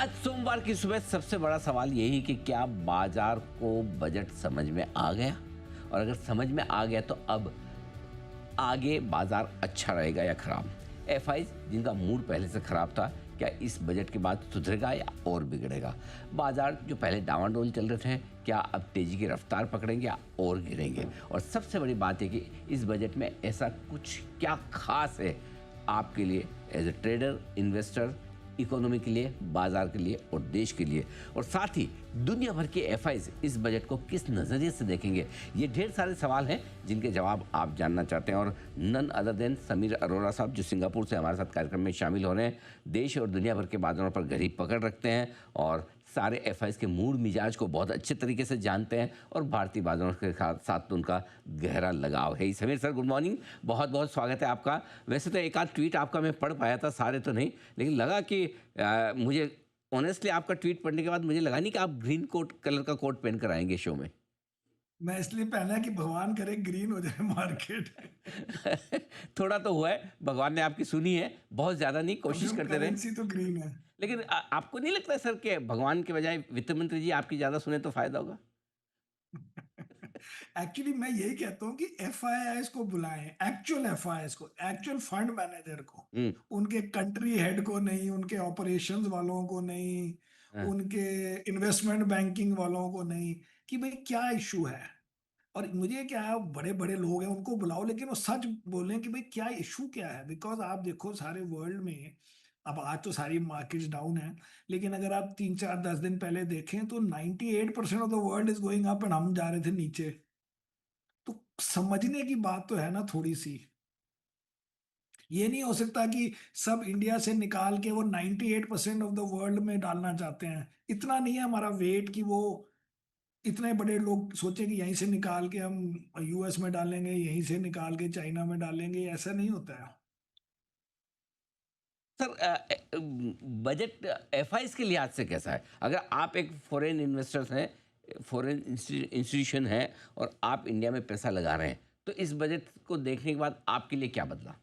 आज सोमवार की सुबह सबसे बड़ा सवाल यही कि क्या बाजार को बजट समझ में आ गया, और अगर समझ में आ गया तो अब आगे बाजार अच्छा रहेगा या खराब। एफआईज जिनका मूड पहले से खराब था, क्या इस बजट के बाद सुधरेगा या और बिगड़ेगा। बाजार जो पहले डावाडोल चल रहे थे, क्या अब तेजी की रफ्तार पकड़ेंगे या और गिरेंगे। और सबसे बड़ी बात है कि इस बजट में ऐसा कुछ क्या खास है आपके लिए as a trader, investor, economy के लिए, बाजार के लिए और देश के लिए। और साथ ही दुनिया भर के एफआईज इस बजट को किस नज़रिए से देखेंगे, ये ढेर सारे सवाल हैं जिनके जवाब आप जानना चाहते हैं। और none other than Sameer Arora साहब, जो सिंगापुर से हमारे साथ कार्यक्रम में शामिल हो रहे हैं, देश और दुनिया भर के बाजारों पर गहरी पकड़ रखते हैं और सारे एफआईज के मूड मिजाज को बहुत अच्छे तरीके से जानते हैं, और भारतीय बाजारों के साथ तो उनका गहरा लगाव है। समीर सर, गुड मॉर्निंग, बहुत बहुत स्वागत है आपका। वैसे तो एक आध ट्वीट आपका मैं पढ़ पाया था, सारे तो नहीं, लेकिन लगा कि मुझे ऑनेस्टली आपका ट्वीट पढ़ने के बाद मुझे लगा नहीं कि आप ग्रीन कोट कलर का कोट पहन कर आएंगे शो में। मैं इसलिए पहना कि भगवान करे ग्रीन हो जाए मार्केट। थोड़ा तो हुआ है, भगवान ने आपकी सुनी है, बहुत ज़्यादा नहीं, कम से कोशिश कम करते रहे। करेंसी तो ग्रीन है। लेकिन आपको नहीं लगता सर कि भगवान के बजाय वित्त मंत्री जी आपकी ज़्यादा सुने तो फायदा होगा। एक्चुअली मैं यही कहता हूँ कि एफआईआईस को बुलाएं, एक्चुअल एफआईआईस को, एक्चुअल फंड मैनेजर को, हम्म। उनके कंट्री हेड को नहीं, उनके ऑपरेशंस वालों को नहीं, हाँ। उनके इन्वेस्टमेंट बैंकिंग वालों को नहीं, कि भाई क्या इशू है। और मुझे क्या है, बड़े बड़े लोग हैं उनको बुलाओ, लेकिन वो सच बोलें कि भाई क्या इशू क्या है। बिकॉज आप देखो सारे वर्ल्ड में, अब आज तो सारी मार्केट्स डाउन है, लेकिन अगर आप 3 4 10 दिन पहले देखें तो 98% of the world is going up and हम जा रहे थे नीचे। तो समझने की बात तो है ना थोड़ी सी। ये नहीं हो सकता कि सब इंडिया से निकाल के वो 98% ऑफ द वर्ल्ड में डालना चाहते हैं। इतना नहीं है हमारा वेट कि वो इतने बड़े लोग सोचे कि यहीं से निकाल के हम यूएस में डालेंगे, यहीं से निकाल के चाइना में डालेंगे। ऐसा नहीं होता है। सर, बजट एफआईज के लिहाज से कैसा है। अगर आप एक फॉरेन इन्वेस्टर्स हैं, फॉरेन इंस्टीट्यूशन है, और आप इंडिया में पैसा लगा रहे हैं, तो इस बजट को देखने के बाद आपके लिए क्या बदला।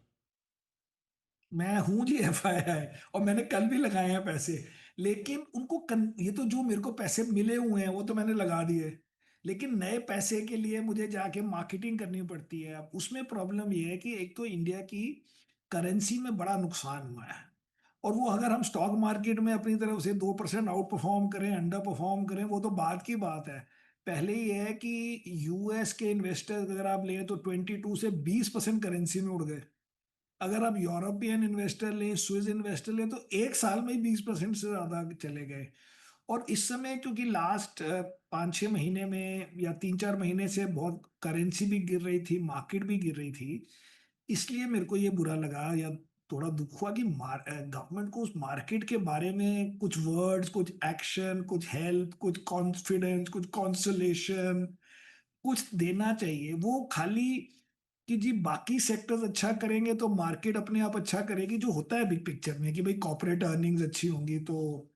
मैं हूं जी एफआईआई, और मैंने कल भी लगाए हैं पैसे। लेकिन ये तो जो मेरे को पैसे मिले हुए हैं वो तो मैंने लगा दिए, लेकिन नए पैसे के लिए मुझे जाके मार्केटिंग करनी पड़ती है। अब उसमें प्रॉब्लम ये है कि एक तो इंडिया की करेंसी में बड़ा नुकसान हुआ है, और वो अगर हम स्टॉक मार्केट में अपनी तरफ से 2% आउट परफॉर्म करें, अंडर परफॉर्म करें, वो तो बात की बात है। पहले ये है कि यूएस के इन्वेस्टर्स अगर आप लें तो 22 से 20% करेंसी में उड़ गए। अगर आप यूरोपियन इन्वेस्टर लें, स्विस इन्वेस्टर लें, तो एक साल में ही 20% से ज्यादा चले गए। और इस समय क्योंकि लास्ट 5 6 महीने में या 3 4 महीने से बहुत करेंसी भी गिर रही थी, मार्केट भी गिर रही थी, इसलिए मेरे को ये बुरा लगा या थोड़ा दुख हुआ कि गवर्नमेंट को उस मार्केट के बारे में कुछ वर्ड्स, कुछ एक्शन, कुछ हेल्प, कुछ कॉन्फिडेंस, कुछ कॉन्सोलेशन कुछ देना चाहिए। वो खाली कि जी बाकी सेक्टर्स अच्छा करेंगे तो मार्केट अपने आप अच्छा करेगी, जो होता है बिग पिक्चर में कि भाई कॉर्पोरेट अर्निंग्स अच्छी होंगी तो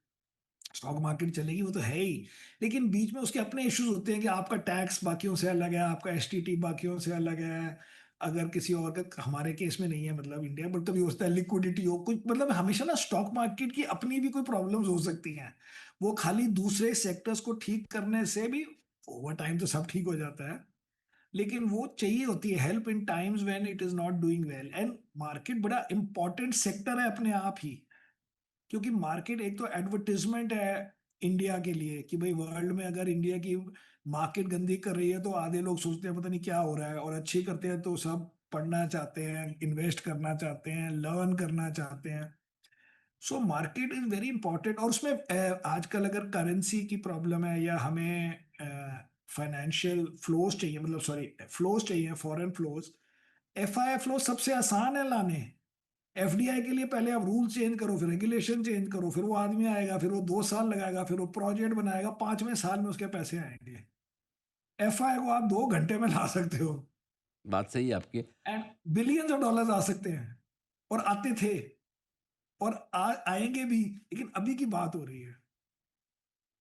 स्टॉक मार्केट चलेगी, वो तो है ही। लेकिन बीच में उसके अपने इश्यूज होते हैं कि आपका टैक्स बाकियों से अलग है, आपका एसटीटी बाकियों से अलग है। अगर किसी और का, हमारे केस में नहीं है मतलब इंडिया, बट कभी होता है लिक्विडिटी हो कुछ, मतलब हमेशा ना स्टॉक मार्केट की अपनी भी कोई प्रॉब्लम्स हो सकती हैं। वो खाली दूसरे सेक्टर्स को ठीक करने से भी ओवर टाइम तो सब ठीक हो जाता है, लेकिन वो चाहिए होती है help in times when it is not doing well. And market बड़ा इंपॉर्टेंट सेक्टर है अपने आप ही, क्योंकि मार्केट एक तो एडवर्टीजमेंट है इंडिया के लिए कि भाई वर्ल्ड में अगर इंडिया की मार्केट गंदी कर रही है तो आधे लोग सोचते हैं पता नहीं क्या हो रहा है, और अच्छी करते हैं तो सब पढ़ना चाहते हैं, इन्वेस्ट करना चाहते हैं, लर्न करना चाहते हैं। So market is very important. और उसमें आजकल अगर करेंसी की प्रॉब्लम है या हमें फाइनेंशियल फ्लोज चाहिए, मतलब सॉरी फ्लोज चाहिए, फॉरेन फ्लोज, एफआई फ्लोज सबसे आसान है लाने। एफडीआई के लिए पहले आप रूल चेंज करो, फिर रेगुलेशन चेंज करो, फिर वो आदमी आएगा, फिर वो 2 साल लगाएगा, फिर वो प्रोजेक्ट बनाएगा, 5वें साल में उसके पैसे आएंगे। एफआई को आप 2 घंटे में ला सकते हो, बात सही है आपकी। एंड बिलियंस ऑफ डॉलर्स आ सकते हैं, और आते थे, और आएंगे भी। लेकिन अभी की बात हो रही है।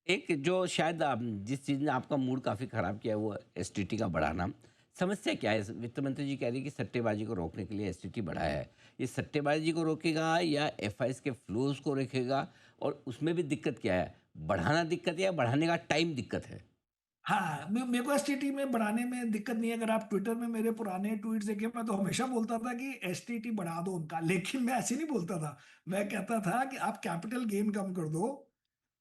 एक जो शायद जिस चीज़ ने आपका मूड काफ़ी ख़राब किया है, वो एसटीटी का बढ़ाना। समस्या क्या है? वित्त मंत्री जी कह रही है कि सट्टेबाजी को रोकने के लिए एसटीटी बढ़ाया है। ये सट्टेबाजी को रोकेगा या एफआईएस के फ्लोज को रोकेगा? और उसमें भी दिक्कत क्या है? बढ़ाना दिक्कत है या बढ़ाने का टाइम दिक्कत है? हाँ, मेरे को एसटीटी में बढ़ाने में दिक्कत नहीं है। अगर आप ट्विटर में मेरे पुराने ट्वीट्स देखें, मैं तो हमेशा बोलता था कि एसटीटी बढ़ा दो उनका, लेकिन मैं ऐसे नहीं बोलता था। मैं कहता था कि आप कैपिटल गेन कम कर दो,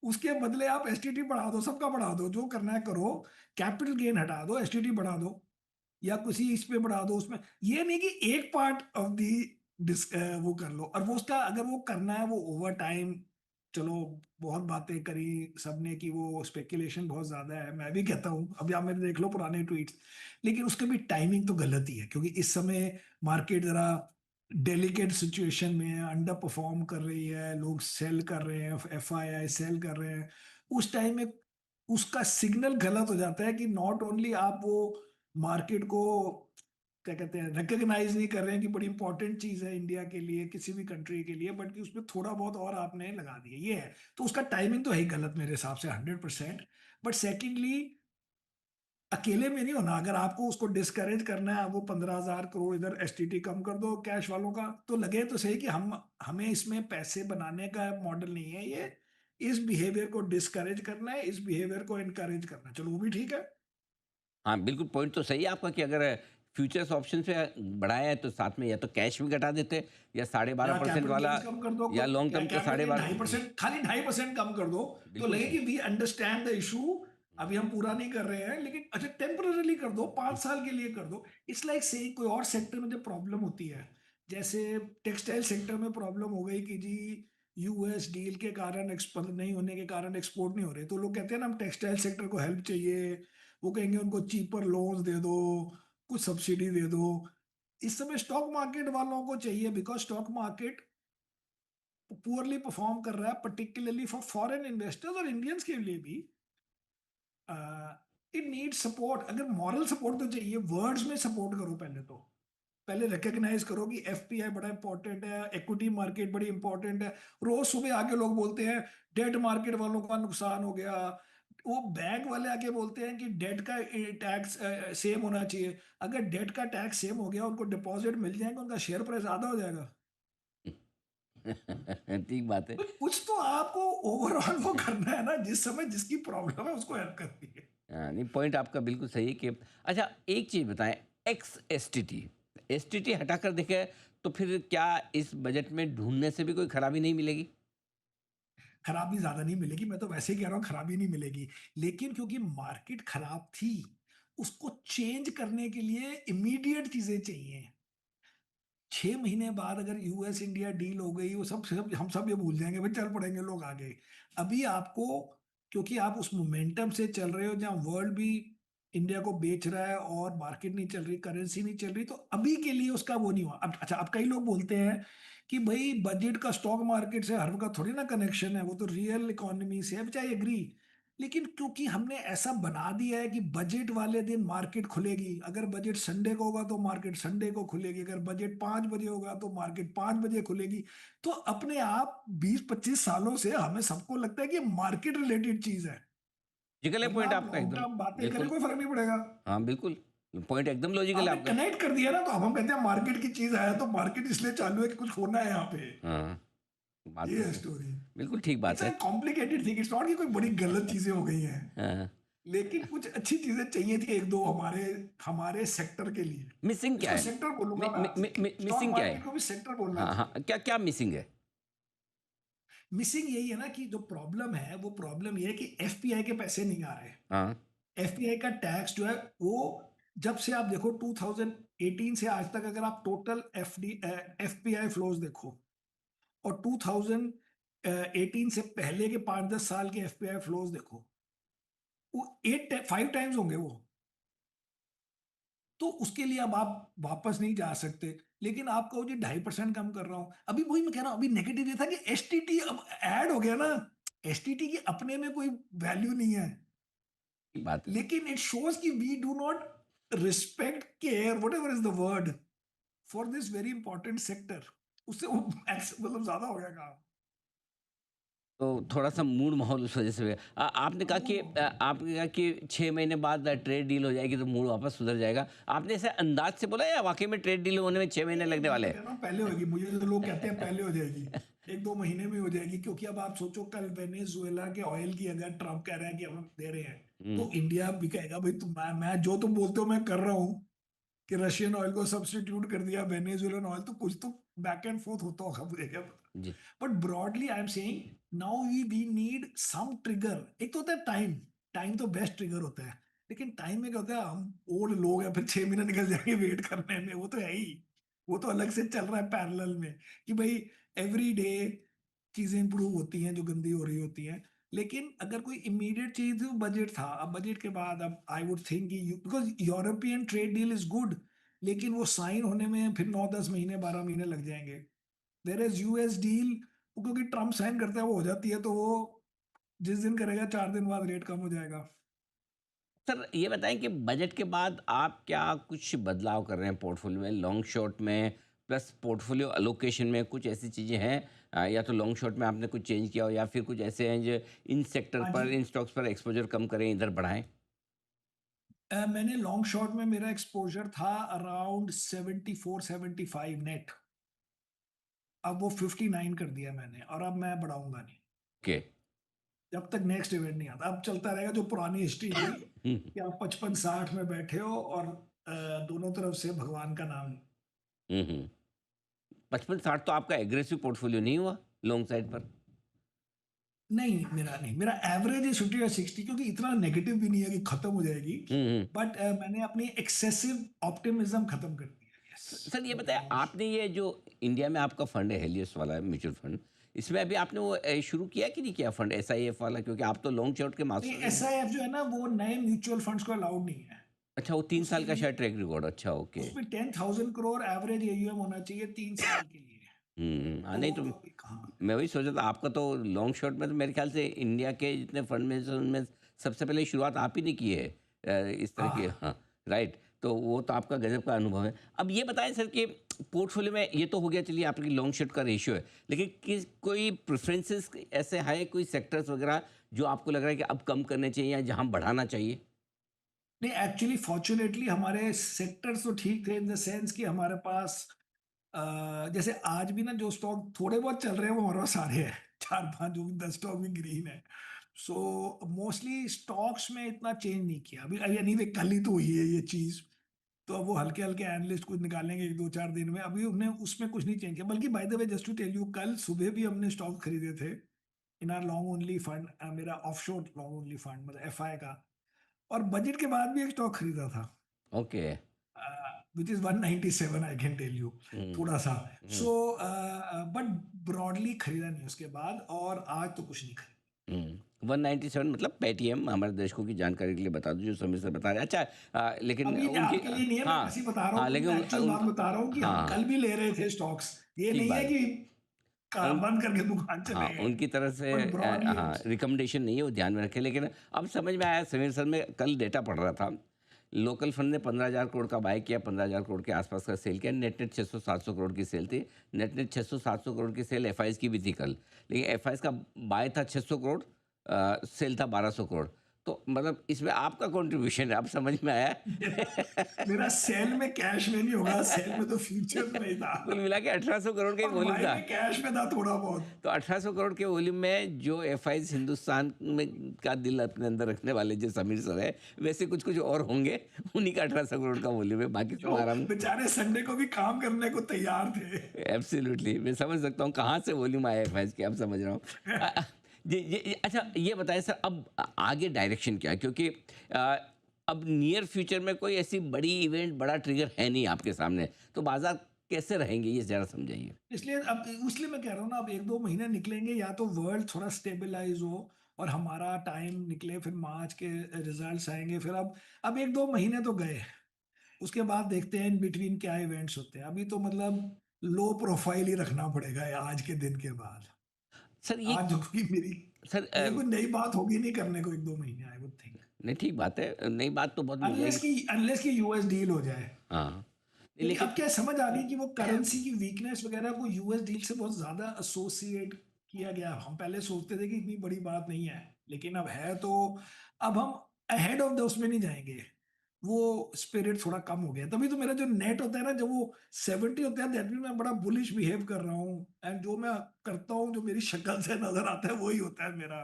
उसके बदले आप एसटीटी बढ़ा दो, सबका बढ़ा दो, जो करना है करो। कैपिटल गेन हटा दो, एसटीटी बढ़ा दो, या किसी इस पे बढ़ा दो उसमें। ये नहीं कि एक पार्ट ऑफ दी वो कर लो, और वो उसका अगर वो करना है वो ओवर टाइम। चलो, बहुत बातें करी सबने कि वो स्पेकुलेशन बहुत ज्यादा है, मैं भी कहता हूँ, अभी आप मेरे देख लो पुराने ट्वीट्स। लेकिन उसके भी टाइमिंग तो गलत ही है, क्योंकि इस समय मार्केट जरा डेलिकेट सिचुएशन में है, अंडर परफॉर्म कर रही है, लोग सेल कर रहे हैं, एफआईआई सेल कर रहे हैं। उस टाइम में उसका सिग्नल गलत हो जाता है कि नॉट ओनली आप वो मार्केट को क्या कहते हैं रिकॉग्नाइज नहीं कर रहे हैं कि बड़ी इंपॉर्टेंट चीज है इंडिया के लिए, किसी भी कंट्री के लिए, बट कि उसमें थोड़ा बहुत और आपने लगा दिया, ये है। तो उसका टाइमिंग तो है ही गलत मेरे हिसाब से 100%। बट सेकेंडली, अकेले में नहीं होना। अगर आपको उसको डिस्करेज करना है, वो 15,000 करोड़ इधर एसटीटी कम कर दो कैश वालों का, तो लगे तो सही कि हम हमें इसमें पैसे बनाने का मॉडल नहीं है ये, इस बिहेवियर को डिस्करेज करना है, इस बिहेवियर को इनकरेज करना है, चलो वो भी ठीक है। हाँ, बिल्कुल पॉइंट तो सही है आपका कि अगर फ्यूचर्स ऑप्शन पे बढ़ाया है तो साथ में या तो कैश भी घटा देते या साढ़े बारह या परसेंट कैपिटल वाला गेन्स कम कर दो, या लॉन्ग क्या टर्म का कैपिटल साढ़े गेन बारह 2.5%, खाली 2.5% कम कर दो। तो बिल्कुल लगे सही। कि वी अंडरस्टैंड द इशू, अभी हम पूरा नहीं कर रहे हैं, लेकिन अच्छा टेम्पररी कर दो, 5 साल के लिए कर दो। इट्स लाइक से कोई और सेक्टर में जब प्रॉब्लम होती है, जैसे टेक्सटाइल सेक्टर में प्रॉब्लम हो गई कि जी यूएस डील के कारण एक्सपोर्ट नहीं होने के कारण एक्सपोर्ट नहीं हो रहे, तो लोग कहते हैं ना हम टेक्सटाइल सेक्टर को हेल्प चाहिए। वो कहेंगे उनको चीपर लोन्स दे दो, कुछ सब्सिडी दे दो। इस समय स्टॉक मार्केट वालों को चाहिए, because stock market poorly perform कर रहा है, पर्टिकुलरली फॉर फॉरेन इन्वेस्टर्स और इंडियंस के लिए भी। It need support. अगर मॉरल सपोर्ट तो चाहिए, वर्ड्स में सपोर्ट करो पहले तो। पहले रिकॉग्नाइज करो कि एफपीआई बड़ा इंपॉर्टेंट है, इक्विटी मार्केट बड़ी इंपॉर्टेंट है। रोज सुबह आके लोग बोलते हैं डेट मार्केट वालों का नुकसान हो गया। वो बैंक वाले आके बोलते हैं कि डेट का टैक्स सेम होना चाहिए। अगर डेट का टैक्स सेम हो गया, उनको डिपॉजिट मिल जाएगा, उनका शेयर प्राइस आधा हो जाएगा। ठीक बात है। तो कुछ तो आपको ओवरऑल वो करना है ना, जिस समय जिसकी प्रॉब्लम है उसको हेल्प करनी है। नहीं, पॉइंट आपका बिल्कुल सही है कि अच्छा, एक चीज़ बताएं, एक्स एसटीटी एसटीटी हटाकर देखें तो फिर क्या इस बजट में ढूंढने से भी कोई खराबी नहीं मिलेगी? खराबी ज्यादा नहीं मिलेगी, मैं तो वैसे ही कह रहा हूँ खराबी नहीं मिलेगी। लेकिन क्योंकि मार्केट खराब थी, उसको चेंज करने के लिए इमीडिएट चीजें चाहिए। 6 महीने बाद अगर यूएस इंडिया डील हो गई, वो सब हम सब ये भूल जाएंगे, भाई चल पड़ेंगे लोग आगे। अभी आपको, क्योंकि आप उस मोमेंटम से चल रहे हो जहां वर्ल्ड भी इंडिया को बेच रहा है और मार्केट नहीं चल रही, करेंसी नहीं चल रही, तो अभी के लिए उसका वो नहीं हुआ। अब अच्छा, अब कई लोग बोलते हैं कि भाई बजट का स्टॉक मार्केट से हर का थोड़ी ना कनेक्शन है, वो तो रियल इकोनॉमी से है, which I एग्री। लेकिन क्योंकि हमने ऐसा बना दिया है कि बजट वाले दिन मार्केट खुलेगी, अगर बजट संडे को होगा तो मार्केट संडे को खुलेगी, अगर बजट 5 बजे होगा तो मार्केट 5 बजे खुलेगी। तो अपने आप 20-25 सालों से हमें सबको लगता है कि मार्केट रिलेटेड चीज है, लॉजिकल है वरना पॉइंट आप आपका लॉन्ग एकदम। टर्म बातें करें बिल्कुल। कोई फर्क नहीं पड़ेगा। हाँ, बिल्कुल। पॉइंट एकदम लॉजिकल है आपने आपका। कनेक्ट कर दिया ना, तो अब हम कहते हैं मार्केट की चीज है, तो मार्केट इसलिए चालू है कि कुछ होना है यहाँ पे। हाँ, बात ये तो है सही। स्टोरी। बिल्कुल ठीक इट्स बात अ है। कॉम्प्लिकेटेड थिंग, इट्स नॉट कि कोई बड़ी गलत चीजें हो गई हैं। हाँ, लेकिन कुछ अच्छी चीजें चाहिए थी एक दो हमारे हमारे सेक्टर के लिए। मिसिंग क्या इसको है? सेक्टर बोलूंगा मैं आज से। स्टॉक मिसिंग क्या है? मार्केट को भी सेक्टर बोलना हाँ हाँ, चाहिए। क्या क्या मिसिंग है? मिसिंग यही है ना कि जो प्रॉब्लम है, वो प्रॉब्लम ये है कि एफपीआई के पैसे नहीं आ रहे। हाँ। एफपीआई का टैक्स जो है वो, जब से आप देखो 2018 से आज तक, अगर आप टोटल एफपीआई फ्लोज देखो, और 2018 से पहले के 5-10 साल के एफपीआई फ्लोज देखो, वो 5 टाइम्स होंगे वो। तो उसके लिए अब आप वापस नहीं जा सकते। लेकिन आप कहो जी 2.5% कम कर रहा हूं, अभी वही मैं कह रहा हूं, अभी नेगेटिव ये था कि एसटीटी अब ऐड हो गया ना। एसटीटी की अपने में कोई वैल्यू नहीं है, ठीक बात है। लेकिन इट शोज कि we do not respect, care, whatever is the word, for this very important sector. उससे वो मतलब ज्यादा हो गया काम। तो थोड़ा-सा मूड माहौल उस वज़ह से हुआ। आपने कहा कि आपने कहा कि 6 महीने बाद ट्रेड डील हो जाएगी तो मूड वापस सुधर जाएगा। आपने ऐसे अंदाज़ से बोला या वाक़ई में ट्रेड डील होने में 6 नहीं, महीने नहीं, लगने मैं वाले तो हैं? कह रहा हूँ पहले होएगी। मुझे तो लोग कहते हैं पहले हो जाएगी। 1-2 महीने में हो जाएगी, क्योंकि अब आप सोचो कल वेनेजुएला के ऑयल की अगर ट्रम्प कह रहा है कि हम दे रहे हैं, हुँ। तो इंडिया भी कहेगा भाई मैं जो तुम बोलते हो मैं कर रहा हूँ, कि रशियन ऑयल को सब्स्टिट्यूट कर दिया वेनेजुएलन ऑयल, तो कुछ तो बैक एंड फोर्थ होता होगा, मुझे क्या पता। जी। But broadly I am saying now we need some trigger. एक तो होता है टाइम, टाइम तो बेस्ट ट्रिगर होता है, लेकिन टाइम में क्या होता है, हम ओल्ड लोग हैं, फिर 6 महीने निकल जाएंगे वेट करने में, वो तो है ही। वो तो अलग से चल रहा है पैरेलल में, कि भाई एवरी डे चीजें इंप्रूव होती हैं जो गंदी हो रही होती हैं। लेकिन अगर कोई इमीडिएट चीज हो, बजट था, अब बजट के बाद अब I would think because European trade deal is good, लेकिन वो साइन होने में फिर 9-10 महीने 12 महीने लग जाएंगे। देर इज यूएस डील, क्योंकि ट्रम्प साइन करता है वो हो जाती है, तो वो जिस दिन करेगा 4 दिन बाद रेट कम हो जाएगा। सर ये बताएँ कि बजट के बाद आप क्या कुछ बदलाव कर रहे हैं पोर्टफ़ोलियो में, लॉन्ग शॉर्ट में प्लस पोर्टफ़ोलियो एलोकेशन में कुछ ऐसी चीज़ें हैं या तो लॉन्ग शॉर्ट में आपने कुछ चेंज किया हो या फिर कुछ ऐसे हैं जो इन सेक्टर हाँ जी। पर, इन स्टॉक्स पर एक्सपोज़र कम करें, इधर बढ़ाएँ? मैंने लॉन्ग शॉट में मेरा एक्सपोजर था अराउंड 74-75 नेट। अब वो 59 कर दिया मैंने, और अब मैं बढ़ाऊंगा नहीं ओके। जब तक नेक्स्ट इवेंट नहीं आता। अब चलता रहेगा जो पुरानी हिस्ट्री थी, हुँ, कि आप 55-60 में बैठे हो और दोनों तरफ से भगवान का नाम। हुँ, हुँ। 55-60 तो आपका एग्रेसिव पोर्टफ़ोलियो नहीं हुआ लॉन्ग साइड पर? नहीं, मेरा नहीं, मेरा एवरेज है 50 या 60, क्योंकि इतना नेगेटिव भी नहीं है कि खत्म हो जाएगी। हुँ, हुँ। बट मैंने अपनी एक्सेसिव ऑप्टिमिज्म खत्म कर दी है। यस, सर ये वो बताइए तो आपने ये जो इंडिया में आपका फंड है हेलियस वाला म्यूचुअल फंड, इसमें अभी आपने वो शुरू किया कि नहीं किया फंड एसआईएफ वाला? क्योंकि आप तो लॉन्ग शॉर्ट के नहीं, मास्टर हैं। एसआईएफ जो है ना, वो नए म्यूचुअल फंड्स को अलाउड नहीं है। अच्छा वो 3 उसके साल का लिए शायद ट्रैक रिकॉर्ड अच्छा ओके। उसमें 10,000 करोड़ एवरेज एयूएम होना चाहिए 3 साल के लिए। हाँ, तो नहीं वो तो तो अभी कहाँ। मैं वही सोचा था आपका तो लॉन्ग शॉट में तो मेरे ख्याल से इंडिया के जितने फंड में से उनमें सबसे पहले शुरुआत आप ही ने की है इस तरह की हाँ। हाँ, राइट। तो वो तो आपका गज़ब का अनुभव है। अब ये बताएँ सर कि पोर्टफ़ोलियो में ये तो हो गया चलिए आपकी लॉन्ग शॉट का रेशियो है, लेकिन किस कोई प्रेफ़रेंसेस ऐसे है कोई सेक्टर्स वग़ैरह जो आपको लग रहा है कि अब कम करने चाहिए या जहाँ बढ़ाना चाहिए? नहीं, एक्चुअली फॉर्च्यूनेटली हमारे सेक्टर्स तो ठीक थे, इन द सेंस कि हमारे पास जैसे आज भी ना जो स्टॉक थोड़े बहुत चल रहे हैं वो हमारे पास सारे हैं। 4-5 जो भी 10 स्टॉक भी ग्रीन है। सो मोस्टली स्टॉक्स में इतना चेंज नहीं किया अभी। एनीवे कल ही तो हुई है ये चीज़, तो अब वो हल्के-हल्के एनालिस्ट कुछ निकालेंगे 1-2-4 दिन में। अभी उन्हें उसमें कुछ नहीं चेंज किया, बल्कि by the way just to tell you, कल सुबह भी हमने स्टॉक खरीदे थे in our long only fund, मेरा ऑफशोर लॉन्ग ओनली फंड मतलब एफआई का, और बजट के बाद भी एक स्टॉक खरीदा था, okay. Which is 197, I can tell you, hmm, थोड़ा-सा। हुँ। सो बट ब्रॉडली खरीदा नहीं उसके बाद, और आज तो कुछ नहीं खरीदा। हुँ, 197 मतलब पेटीएम हमारे दर्शकों की जानकारी के लिए बता दूँ जो समय से बता रहे हैं। अच्छा लेकिन अभी ये उनकी आपके लिए नहीं है, मैं हाँ, वैसे ही बता रहा हूँ, हाँ, क्योंकि लेकिन मैं एक्चुअल बात उनका बता रहा हूँ कि हम हाँ, कल भी ले रहे थे स्टॉक्स। ये ठीक नहीं है बात कि उन बंद करके दुकान हाँ, चले गए। उनकी तरफ से बट ब्रॉडली हाँ, रिकमेंडेशन नहीं है वो ध्यान में रखें। लेकिन अब समझ में आया समीर सर मैं कल डेटा पढ़ रहा था, लोकल फंड ने 15,000 करोड़ का बाय किया, 15,000 करोड़ के आसपास का सेल किया, नेट-नेट 600-700 करोड़ की सेल थी। नेट-नेट 600-700 करोड़ की सेल एफआईज़ की भी थी कल। लेकिन एफआईज़ का बाय था 600 करोड़ सेल था 1200 करोड़। तो मतलब इसमें आपका कंट्रीब्यूशन है, अब समझ में आया। मेरा मेरा सेल में कैश में नहीं होगा, सेल में तो फ्यूचर में ही था, कुल मिला के 1800 करोड़ का एक और वॉल्यूम बाय था। में कैश में था थोड़ा बहुत। तो 1800 करोड़ के वॉल्यूम में जो एफआईज़ हिंदुस्तान में का दिल अपने अंदर रखने वाले जो समीर सर है, वैसे कुछ-कुछ और होंगे, उन्हीं का 1800 करोड़ का वॉल्यूम है, बाकी सब जो आराम बेचारे संडे को भी काम करने को तैयार थे। एब्सोल्युटली मैं समझ सकता हूँ कहाँ से वॉल्यूम आया एफआईज़ के, अब समझ रहा हूँ। जी, अच्छा ये बताएँ सर अब आगे डायरेक्शन क्या है? क्योंकि अ, अब नियर फ्यूचर में कोई ऐसी बड़ी इवेंट, बड़ा ट्रिगर है नहीं आपके सामने, तो बाज़ार कैसे रहेंगे ये ज़रा समझाइए? इसलिए मैं कह रहा हूँ ना, अब 1-2 महीने निकलेंगे, या तो वर्ल्ड थोड़ा स्टेबलाइज हो और हमारा टाइम निकले, फिर मार्च के रिजल्ट्स आएंगे, फिर अब 1-2 महीने तो गए, उसके बाद देखते हैं इन बिटवीन क्या इवेंट्स होते हैं। अभी तो मतलब लो प्रोफाइल ही रखना पड़ेगा आज के दिन के बाद। सर ये आज जो कोई मेरी सर मेरे को नई बात होगी नहीं करने को 1-2 महीने, आई वुड थिंक, नहीं ठीक बात है, नई बात तो बहुत मिल जाएगी। अनलेस की यूएस डील हो जाए। हाँ, नहीं क्योंकि लेकिन अब क्या समझ आ गई कि वो करेंसी की वीकनेस वगैरह को यूएस डील से बहुत ज्यादा एसोसिएट किया गया। हम पहले सोचते थे कि इतनी बड़ी बात नहीं है, लेकिन अब है तो अब हम अहेड ऑफ द उसमें नहीं जाएँगे। वो स्पिरिट थोड़ा कम हो गया। तभी तो मेरा जो नेट होता है ना, जब वो 70 होता है, दैट मीन मैं बड़ा बुलिश बिहेव कर रहा हूँ, एंड जो मैं करता हूँ, जो मेरी शक्ल से नज़र आता है, वही होता है मेरा।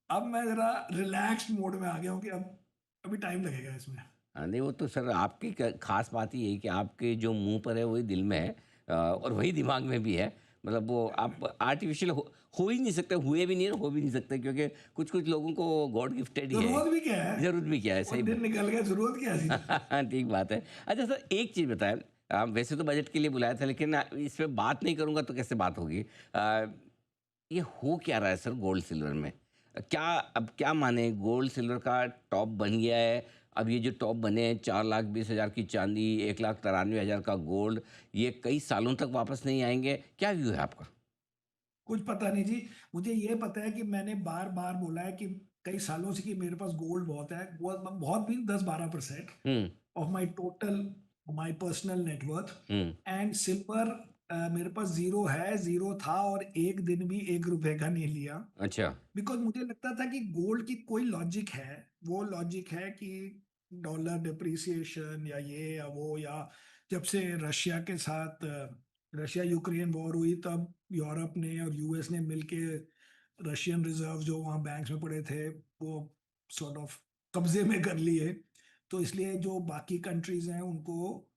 अब मैं ज़रा रिलैक्स्ड मोड में आ गया हूँ कि अब अभी टाइम लगेगा इसमें। हाँ, नहीं वो तो सर आपकी खास बात ही है कि आपके जो मुंह पर है वही दिल में है, और वही दिमाग में भी है। मतलब वो आप आर्टिफिशियल हो ही नहीं सकते, हुए भी नहीं और हो भी नहीं सकते, क्योंकि कुछ कुछ लोगों को गॉड गिफ्टेड ही है। ज़रूरत भी क्या है? जरूरत भी क्या है, वो सही दिन बात। निकल गया, ज़रूरत क्या थी? ठीक बात है। अच्छा सर, एक चीज़ बताएं, वैसे तो बजट के लिए बुलाया था, लेकिन इस पे बात नहीं करूंगा तो कैसे बात होगी। ये हो क्या रहा है सर गोल्ड सिल्वर में? क्या अब क्या माने, गोल्ड सिल्वर का टॉप बन गया है। अब ये जो टॉप बने हैं, 4,20,000 की चांदी, 1,93,000 का गोल्ड, ये कई सालों तक वापस नहीं आएंगे, क्या व्यू है आपका? कुछ पता नहीं जी। मुझे ये पता है कि मैंने बार-बार बोला है कि कई सालों से कि मेरे पास गोल्ड बहुत है। बहुत बहुत भी 10-12% hmm. Of my total, my personal net worth. Hmm. And silver मेरे पास ज़ीरो है, ज़ीरो था, और एक दिन भी ₹1 का नहीं लिया। अच्छा। बिकॉज़ मुझे लगता था कि गोल्ड की कोई लॉजिक है। वो लॉजिक है कि डॉलर डिप्रिसिएशन या ये या वो, या जब से रशिया के साथ रशिया यूक्रेन वॉर हुई, तब यूरोप ने और यूएस ने मिलके रशियन रिजर्व जो वहाँ बैंक्स में पड़े थे, वो सॉर्ट ऑफ कब्जे में कर लिए। तो इसलिए जो बाकी कंट्रीज हैं उनको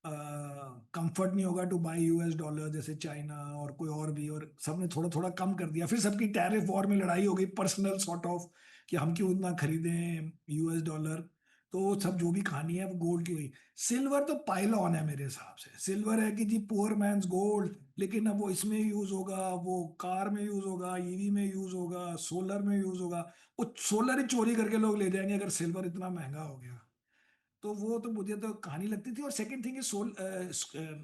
कंफर्ट नहीं होगा टू बाय यूएस डॉलर, जैसे चाइना और कोई और भी, और सबने थोड़ा थोड़ा कम कर दिया। फिर सबकी टैरिफ वॉर में लड़ाई हो गई, पर्सनल सॉर्ट ऑफ, कि हम क्यों इतना खरीदें यूएस डॉलर। तो वो सब जो भी कहानी है वो गोल्ड की हुई। सिल्वर तो पाइल ऑन है मेरे हिसाब से। सिल्वर है कि जी पुअर मैन्स गोल्ड, लेकिन अब वो इसमें यूज होगा, वो कार में यूज होगा, ईवी में यूज होगा, सोलर में यूज होगा। वो सोलर ही चोरी करके लोग ले जाएंगे अगर सिल्वर इतना महंगा हो गया। तो वो तो मुझे तो कहानी लगती थी। और सेकंड थिंग इज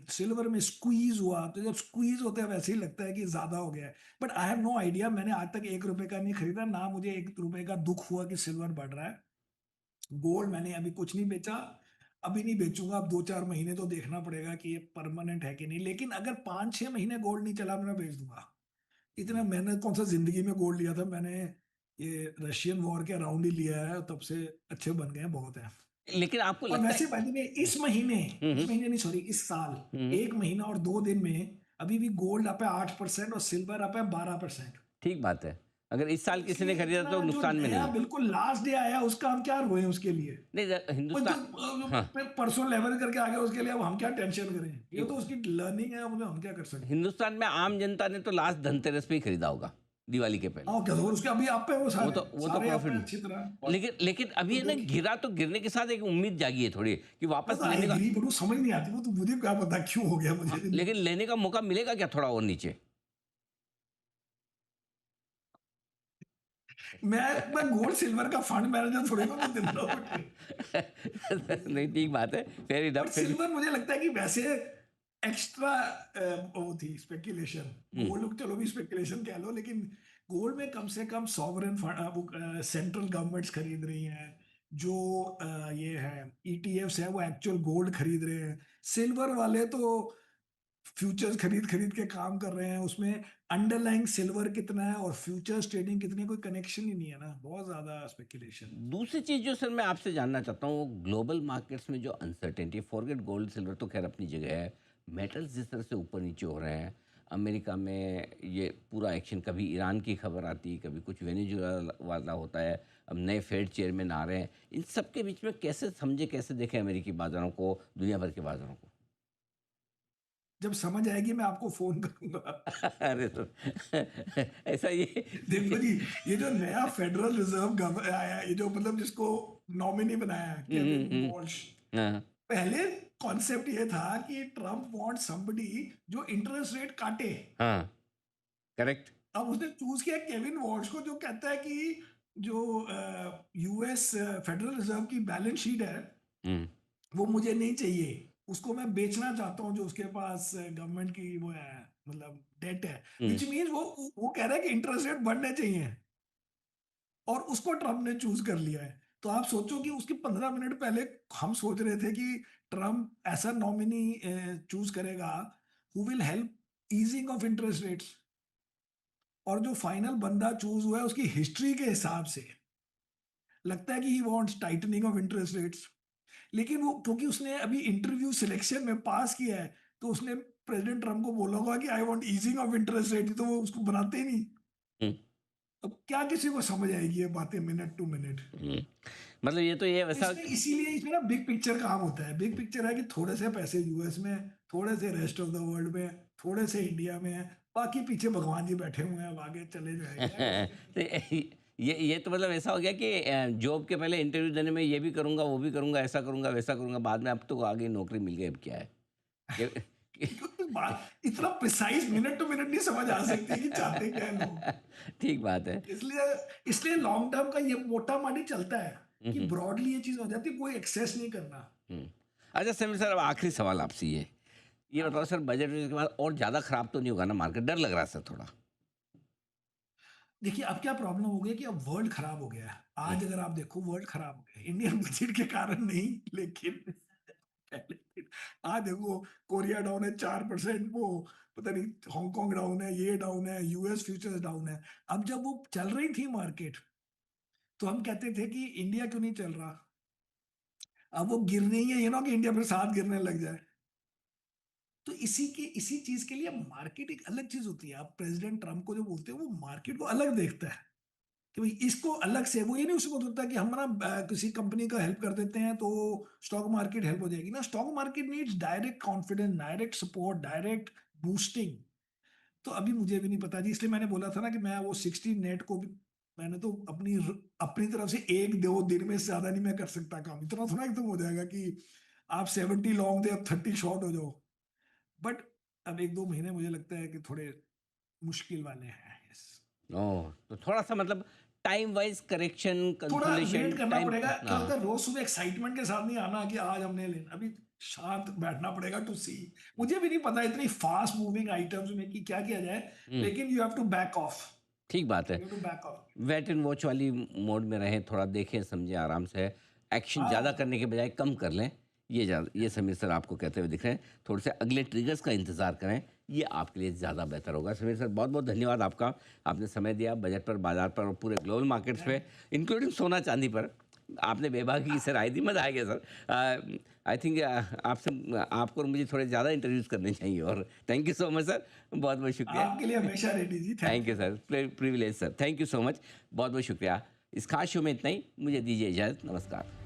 सिल्वर में स्क्वीज हुआ, तो जब स्क्वीज होता है वैसे ही लगता है कि ज्यादा हो गया है। But I have no idea, मैंने आज तक ₹1 का नहीं खरीदा, ना मुझे ₹1 का दुख हुआ कि सिल्वर बढ़ रहा है। गोल्ड मैंने अभी कुछ नहीं बेचा, अभी नहीं बेचूंगा। अब 2-4 महीने तो देखना पड़ेगा कि ये परमानेंट है कि नहीं। लेकिन अगर 5-6 महीने गोल्ड नहीं चला, मैं बेच दूंगा। इतना मैंने कौन सा जिंदगी में गोल्ड लिया था, मैंने ये रशियन वॉर के अराउंड ही लिया है, तब से अच्छे बन गए हैं, बहुत है। लेकिन आपको और लगता है। वैसे बाय द वे हम्म। इस महीने नहीं, सॉरी, इस साल हम्म। 1 महीना और 2 दिन में अभी भी गोल्ड अप है 8% और सिल्वर अप है 12%। ठीक बात है। अगर इस तो साल किसी ने इसलिए खरीदा इतना तो जो नुकसान में नया नहीं है। बिल्कुल लास्ट डे आया उसका हम क्या रोए उसके लिए। नहीं वो जो हिंदुस्तान। हाँ। परसों लेवल करके आ गया उसके लिए अब हम क्या टेंशन करें। ये देखो, तो उसकी लर्निंग है, हम क्या कर सकते हैं। हिंदुस्तान में आम जनता ने तो लास्ट धनतेरस पे ही खरीदा होगा, दिवाली के पहले। हाँ क्या, और उसके अभी आप पे वो वो सारे तो वो तो सारे आप प्रॉफिट। पे अच्छी तरह। और लेकिन लेकिन तो अभी है ना, देखिए, गिरा तो गिरने के साथ एक उम्मीद जागी है थोड़ी कि वो वापस तो आई लेने का। एग्री, बट वो समझ नहीं आती, वो तो मुझे क्या पता क्यों हो गया, मुझे हाँ, भी नहीं। लेकिन लेने का मौका मिलेगा क्या थोड़ा और नीचे? मैं गोल्ड सिल्वर का फंड मैनेजर थोड़ी ना, मैं दिन भर उठ के। नहीं ठीक बात है, फेयर बट इनफ फिर। सिल्वर मुझे लगता है कि वैसे एक्स्ट्रा वो थी स्पेकुलेशन। हम्म। गोल्ड चलो भी स्पेकुलेशन कह लो, लेकिन गोल्ड में कम से कम सॉवरेन सेंट्रल गवर्नमेंट्स खरीद रही हैं। जो ये है ईटीएफ्स है वो एक्चुअल गोल्ड खरीद रहे हैं। सिल्वर वाले तो फ्यूचर्स खरीद खरीद के काम कर रहे हैं। उसमें अंडरलाइंग सिल्वर कितना है और फ्यूचर्स ट्रेडिंग कितनी, कोई कनेक्शन ही नहीं है ना, बहुत ज्यादा स्पेकुलेशन। दूसरी चीज जो सर मैं आपसे जानना चाहता हूँ, वो ग्लोबल मार्केट्स में जो अनसर्टेनिटी, फॉरगेट गोल्ड सिल्वर तो खैर अपनी जगह है, मेटल्स जिस तरह से ऊपर नीचे हो रहे हैं, अमेरिका में ये पूरा एक्शन, कभी ईरान की खबर आती है, कभी कुछ वेनेजुएला वाला होता है, अब नए फेड चेयरमैन आ रहे हैं, इन सब के बीच में कैसे समझे, कैसे देखें अमेरिकी बाजारों को, दुनिया भर के बाजारों को? जब समझ आएगी मैं आपको फोन करूंगा। अरे सर ऐसा ये। देखो जी, ये जो नया फेडरल रिजर्व आया है, ये जो मतलब जिसको नॉमिनी बनाया है केविन वॉल्श। हाँ। पहले कॉन्सेप्ट ये था कि ट्रम्प वांट समबडी जो इंटरेस्ट रेट काटे। हाँ। करेक्ट। अब उसने चूज किया केविन वॉल्श को, जो कहता है कि जो यूएस फेडरल रिजर्व की बैलेंस शीट है हम्म। वो मुझे नहीं चाहिए। उसको मैं बेचना चाहता हूँ, जो उसके पास गवर्नमेंट की वो है, मतलब डेट है। हम्म। विच मीन्स वो कह रहा है कि इंटरेस्ट रेट बढ़ने चाहिए, और उसको ट्रम्प ने चूज कर लिया है। तो आप सोचो कि उसके 15 मिनट पहले हम सोच रहे थे कि ट्रम्प ऐसा नॉमिनी चूज करेगा who will help easing of interest rates. और जो फाइनल बंदा चूज हुआ है उसकी हिस्ट्री के हिसाब से लगता है कि he wants tightening of interest rates. लेकिन वो क्योंकि उसने अभी इंटरव्यू सिलेक्शन में पास किया है, तो उसने प्रेसिडेंट ट्रम्प को बोला होगा कि I want easing of interest rate, तो वो उसको बनाते ही नहीं। हुँ, अब क्या किसी को समझ आएगी ये बातें मिनट टू मिनट। हुँ। मतलब ये तो वैसा इसमें इसीलिए इसमें ना बिग पिक्चर काम होता है। बिग पिक्चर है कि थोड़े से पैसे यूएस में, थोड़े से रेस्ट ऑफ द वर्ल्ड में, थोड़े से इंडिया में है, बाकी पीछे भगवान जी बैठे हुए हैं, अब आगे चले जाएंगे ऐसे। तो ये तो मतलब ऐसा हो गया कि जॉब के पहले इंटरव्यू देने में ये भी करूँगा, वो भी करूँगा, ऐसा करूँगा, वैसा करूँगा, बाद में अब तो आगे नौकरी मिल गई, अब क्या है? कि कि क्योंकि बात इतना प्रिसाइज मिनट टू मिनट नहीं समझ आ सकती कि चाहते क्या है लोग। ठीक बात है। इसलिए इसलिए लॉन्ग टर्म का ये मोटा माटी चलता है हुँ, कि हुँ, ब्रॉडली ये चीज हो जाती है, कोई एक्सेस नहीं करना। हुँ। अच्छा समीर सर, अब आखिरी सवाल आपसे ये बताओ सर, बजट वजट के बाद और ज़्यादा खराब तो नहीं होगा ना मार्केट? डर लग रहा है सर थोड़ा। देखिए अब क्या प्रॉब्लम हो गई कि अब वर्ल्ड खराब हो गया है। हुँ, आज अगर आप देखो वर्ल्ड खराब हो गया है, इंडियन बजट के कारण नहीं, लेकिन पहले आज देखो कोरिया डाउन है 4%, वो पता नहीं हांगकांग डाउन है, ये डाउन है, यूएस फ्यूचर्स डाउन है। अब जब वो चल रही थी मार्केट, तो हम कहते थे कि इंडिया क्यों नहीं चल रहा। अब वो गिर रही है, ये ना कि इंडिया फिर साथ गिरने लग जाए। तो इसी चीज के लिए मार्केट एक अलग चीज होती है। आप प्रेसिडेंट ट्रम्प को जो बोलते हैं वो मार्केट को अलग देखता है कि भाई इसको अलग से, वो ये नहीं उसको सोचता कि हम ना किसी कंपनी का हेल्प कर देते हैं तो स्टॉक मार्केट हेल्प हो जाएगी ना। Stock market needs direct confidence, direct support, direct boosting. तो अभी मुझे भी नहीं पता जी, इसलिए मैंने बोला था ना कि मैं वो 60 नेट को भी मैंने तो अपनी तरफ से 1-2 दिन में से ज्यादा नहीं मैं कर सकता काम। इतना थोड़ा एकदम हो जाएगा कि आप 70 लॉन्ग थे अब 30 शॉर्ट हो जाओ। बट अब 1-2 महीने मुझे लगता है कि थोड़े मुश्किल वाले हैं। यस, ओह! तो थोड़ा-सा मतलब टाइम वाइज़ करेक्शन, थोड़ा कंसोलिडेशन वेट करना टाइम। पड़ेगा। क्या हाँ। होता है रोज सुबह एक्साइटमेंट के साथ नहीं आना कि आज हमने लेना, अभी शांत बैठना पड़ेगा टू सी। मुझे भी नहीं पता इतनी फास्ट मूविंग आइटम्स में कि क्या किया जाए, हुँ, लेकिन you have to back off. ठीक बात है। You have to back off. Wait and watch वाली मोड में रहें, थोड़ा देखें, समझें, आराम से एक्शन ज़्यादा हाँ, करने के बजाय कम कर लें। ये समीर सर आपको कहते हुए दिख रहे हैं। थोड़े से अगले ट्रिगर्स का इंतज़ार करें, ये आपके लिए ज़्यादा बेहतर होगा। समीर सर बहुत-बहुत धन्यवाद आपका। आपने समय दिया बजट पर, बाज़ार पर और पूरे ग्लोबल मार्केट्स पे, थैंक इंक्लूडिंग सोना-चांदी पर। आपने बेबाकी से राय दी, मज़ा आ गया सर। आई थिंक आपसे आपको और मुझे थोड़े ज़्यादा इंटरव्यूज़ करने चाहिए और thank you so much sir. बहुत-बहुत शुक्रिया। आपके लिए हमेशा रेडी जी, thank thank you you. Sir, privilege sir, thank you so much. बहुत बहुत शुक्रिया। इस खास शो में इतना ही, मुझे दीजिए इजाज़त, नमस्कार।